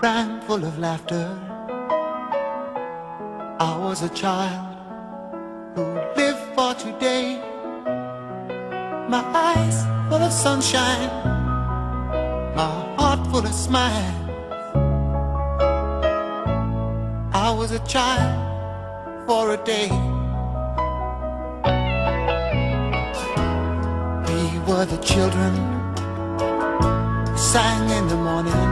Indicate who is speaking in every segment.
Speaker 1: ran full of laughter. I was a child who lived for today. My eyes full of sunshine, my heart full of smiles. I was a child for a day. We were the children who sang in the morning.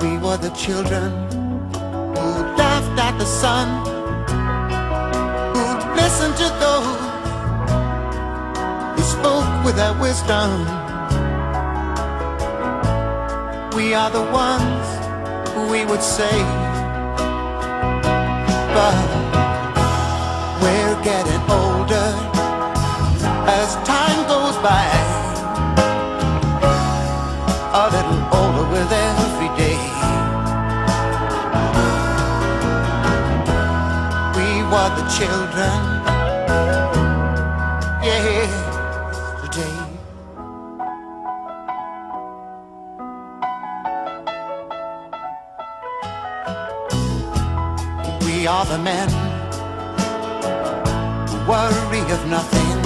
Speaker 1: We were the children who laughed at the sun, who listened to those who spoke with their wisdom. We are the ones we would save, but we're getting older as time goes by, a little older with every day. We were the children, yesterday. We are the men who worry of nothing.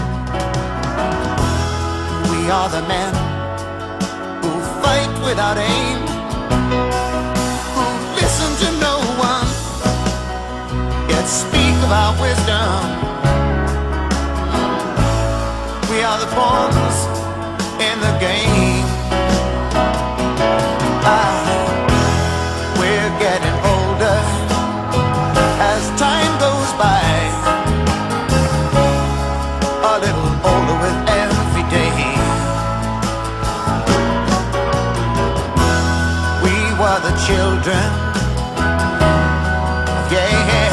Speaker 1: We are the men who fight without aim, who listen to no one, yet speak of our wisdom. We are the pawns in the game. We're getting older as time goes by, a little older with every day. We were the children, yesterday.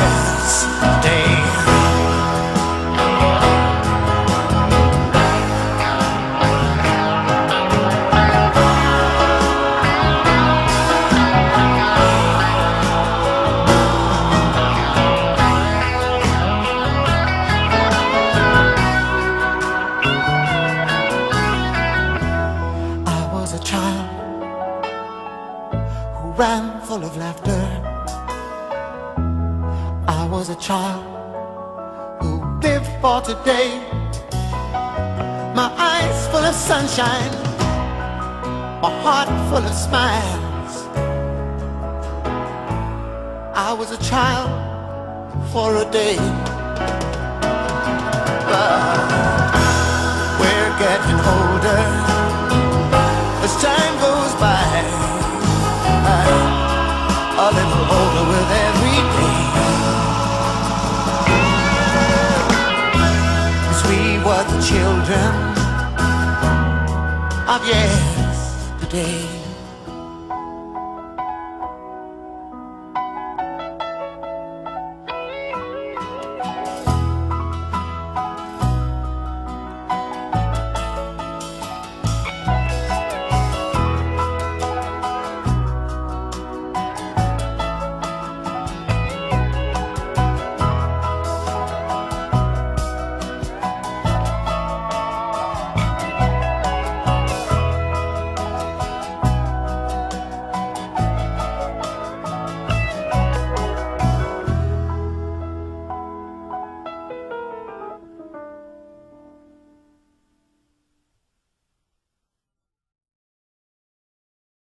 Speaker 1: Ran full of laughter. I was a child who lived for today. My eyes full of sunshine, my heart full of smiles. I was a child for a day, but we're getting older as time goes by, a little older with every day. 'Cause we were the children of yesterday.